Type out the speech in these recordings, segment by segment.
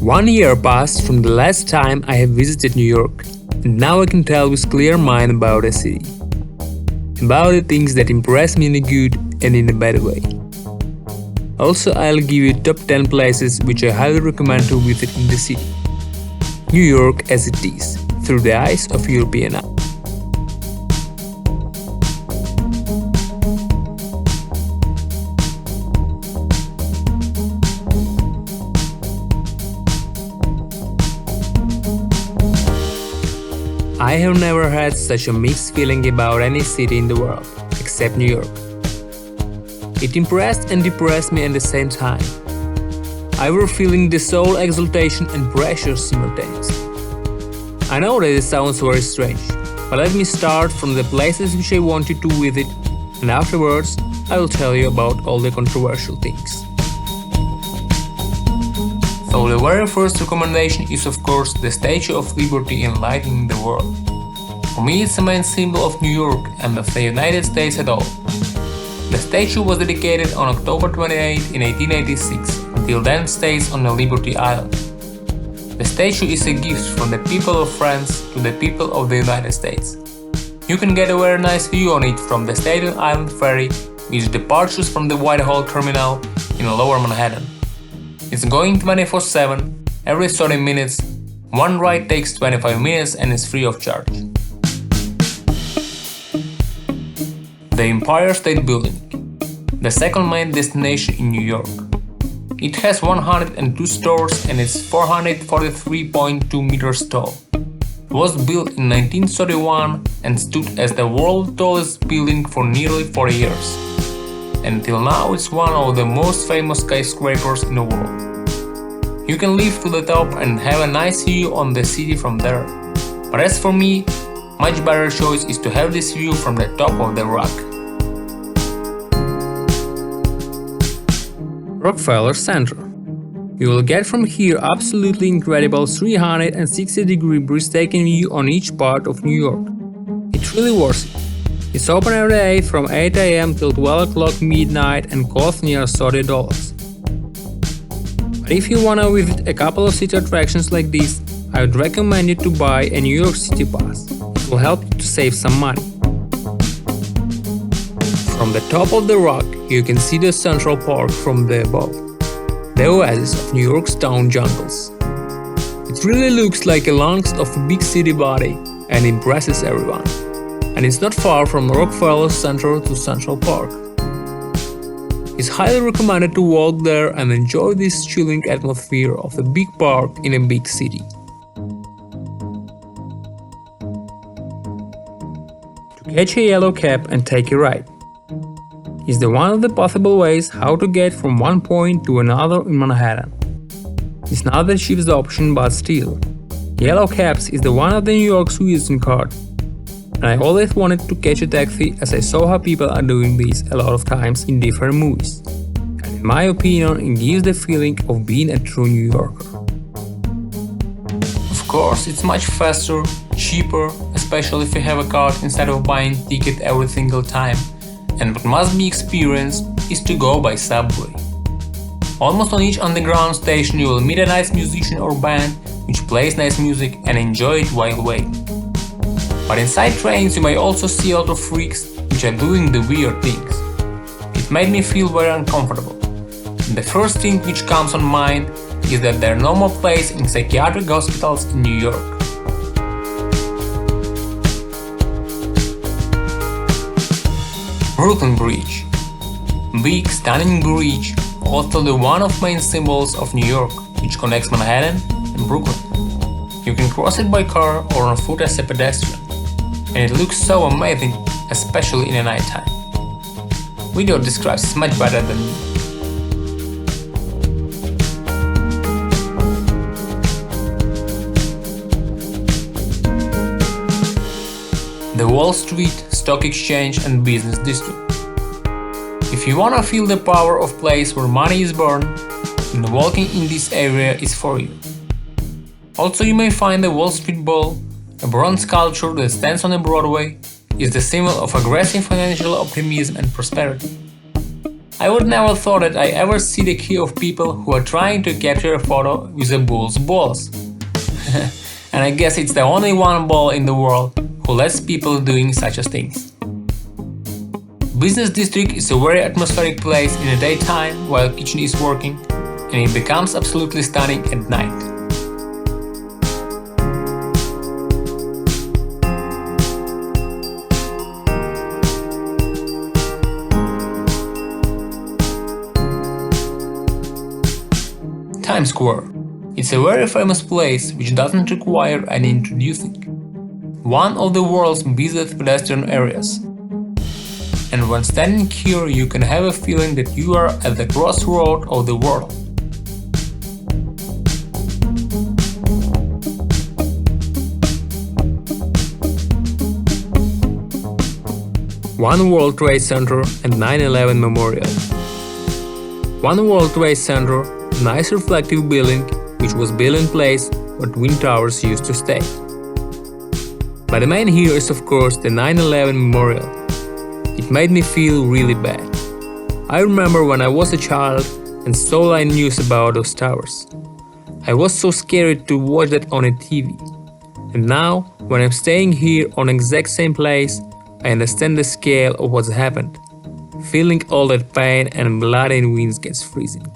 1 year passed from the last time I have visited New York, and now I can tell with clear mind about the city. About the things that impress me in a good and in a bad way. Also, I'll give you top 10 places which I highly recommend to visit in the city. New York as it is, through the eyes of European eye. I have never had such a mixed feeling about any city in the world, except New York. It impressed and depressed me at the same time. I were feeling the soul exaltation and pressure simultaneously. I know that it sounds very strange, but let me start from the places which I wanted to visit, and afterwards I will tell you about all the controversial things. So the very first recommendation is of course the Statue of Liberty enlightening the world. For me it's the main symbol of New York and of the United States at all. The statue was dedicated on October 28 in 1886, until then stays on the Liberty Island. The statue is a gift from the people of France to the people of the United States. You can get a very nice view on it from the Staten Island ferry, which departs from the Whitehall terminal in Lower Manhattan. It's going 24/7, every 30 minutes, one ride takes 25 minutes and is free of charge. The Empire State Building, the second main destination in New York. It has 102 stories and is 443.2 meters tall. It was built in 1931 and stood as the world's tallest building for nearly 40 years. Until now it's one of the most famous skyscrapers in the world. You can live to the top and have a nice view on the city from there. But as for me, much better choice is to have this view from the top of the rock. Rockefeller Center. You will get from here absolutely incredible 360-degree breathtaking view on each part of New York. It's really worth it. It's open every day from 8 AM till 12 o'clock midnight and costs near $30. But if you wanna visit a couple of city attractions like this, I would recommend you to buy a New York City pass. It will help you to save some money. From the top of the rock, you can see the Central Park from the above, the oasis of New York's town jungles. It really looks like a lungs of a big city body and impresses everyone. And it's not far from Rockefeller Center to Central Park. It's highly recommended to walk there and enjoy this chilling atmosphere of a big park in a big city. To catch a yellow cab and take a ride is the one of the possible ways how to get from one point to another in Manhattan. It's not the cheapest option, but still. Yellow cabs is the one of the New York's visiting card. And I always wanted to catch a taxi as I saw how people are doing this a lot of times in different movies. And in my opinion, it gives the feeling of being a true New Yorker. Of course, it's much faster, cheaper, especially if you have a card instead of buying ticket every single time. And what must be experienced is to go by subway. Almost on each underground station you will meet a nice musician or band which plays nice music and enjoy it while waiting. But inside trains you may also see a lot of freaks which are doing the weird things. It made me feel very uncomfortable. And the first thing which comes on mind is that there are no more places in psychiatric hospitals in New York. Brooklyn Bridge. Big, stunning bridge, also the one of main symbols of New York, which connects Manhattan and Brooklyn. You can cross it by car or on foot as a pedestrian, and it looks so amazing, especially in the night time. Video describes it much better than me. The Wall Street, Stock Exchange and Business District. If you wanna feel the power of place where money is born, then walking in this area is for you. Also you may find the Wall Street Ball, a bronze sculpture that stands on a Broadway, is the symbol of aggressive financial optimism and prosperity. I would never thought that I ever see the queue of people who are trying to capture a photo with the bull's balls. And I guess it's the only one ball in the world who lets people doing such a things. Business district is a very atmospheric place in the daytime while kitchen is working, and it becomes absolutely stunning at night. Times Square. It's a very famous place which doesn't require any introducing. One of the world's busiest pedestrian areas. And when standing here, you can have a feeling that you are at the crossroad of the world. One World Trade Center and 9/11 Memorial. One World Trade Center, nice reflective building which was built in place where Twin Towers used to stay. But the main here is of course the 9/11 Memorial. It made me feel really bad. I remember when I was a child and saw line news about those towers. I was so scared to watch that on a TV. And now, when I'm staying here on exact same place, I understand the scale of what's happened. Feeling all that pain and blood in winds gets freezing.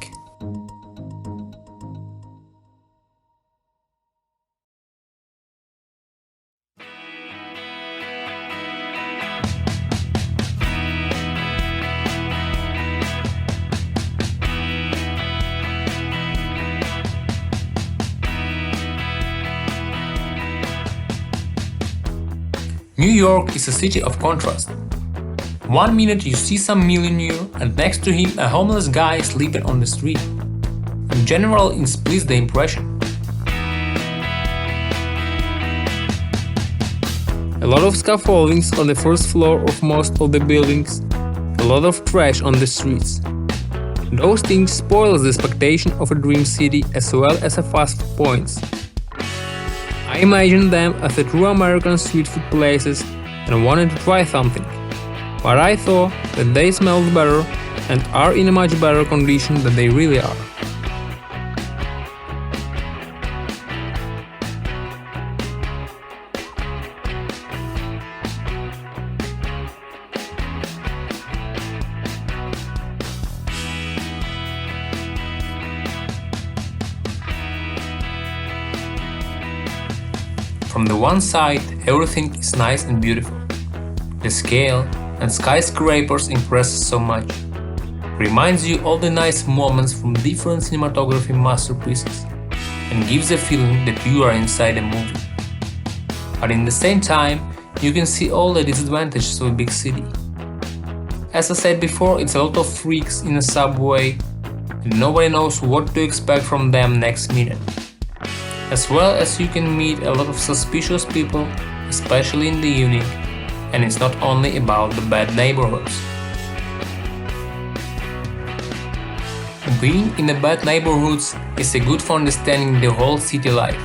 New York is a city of contrast. One minute you see some millionaire and next to him a homeless guy sleeping on the street. In general, it splits the impression. A lot of scaffoldings on the first floor of most of the buildings, a lot of trash on the streets. Those things spoils the expectation of a dream city as well as a fast food points. I imagined them as the true American street food places and wanted to try something, but I thought that they smelled better and are in a much better condition than they really are. From the one side, everything is nice and beautiful. The scale and skyscrapers impress so much. Reminds you all the nice moments from different cinematography masterpieces and gives a feeling that you are inside a movie. But in the same time, you can see all the disadvantages of a big city. As I said before, it's a lot of freaks in a subway and nobody knows what to expect from them next minute. As well as you can meet a lot of suspicious people, especially in the evening, and it's not only about the bad neighborhoods. Being in the bad neighborhoods is a good for understanding the whole city life,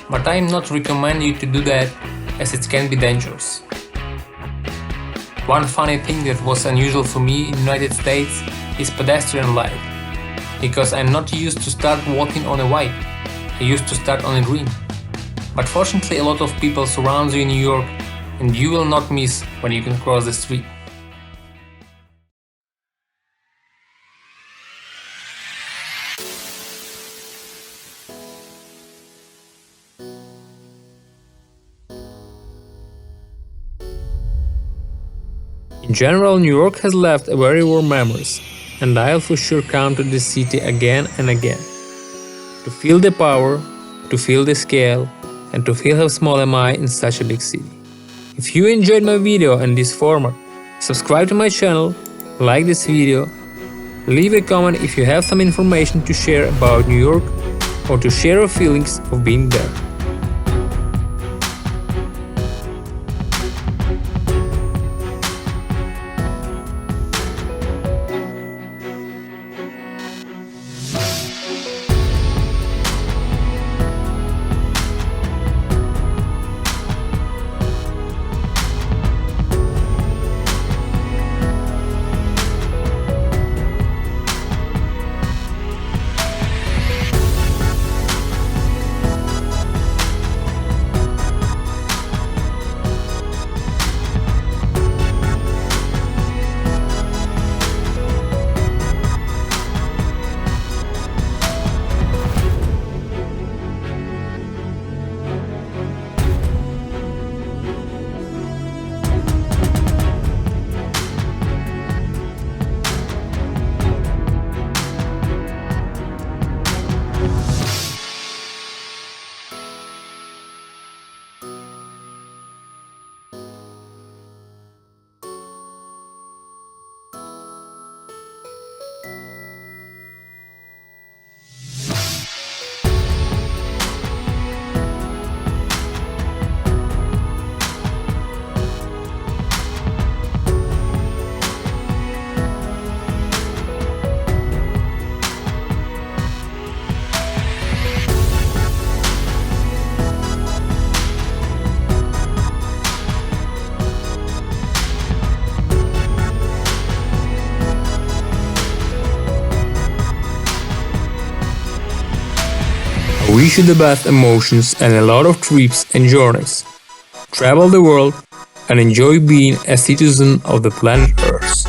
but I am not recommending you to do that as it can be dangerous. One funny thing that was unusual for me in the United States is pedestrian life, because I'm not used to start walking on a white. I used to start on a green. But fortunately a lot of people surround you in New York and you will not miss when you can cross the street. In general, New York has left very warm memories, and I'll for sure come to this city again and again. To feel the power, to feel the scale, and to feel how small am I in such a big city. If you enjoyed my video and this format, subscribe to my channel, like this video, leave a comment if you have some information to share about New York or to share your feelings of being there. wish you the best emotions and a lot of trips and journeys. Travel the world and enjoy being a citizen of the planet Earth.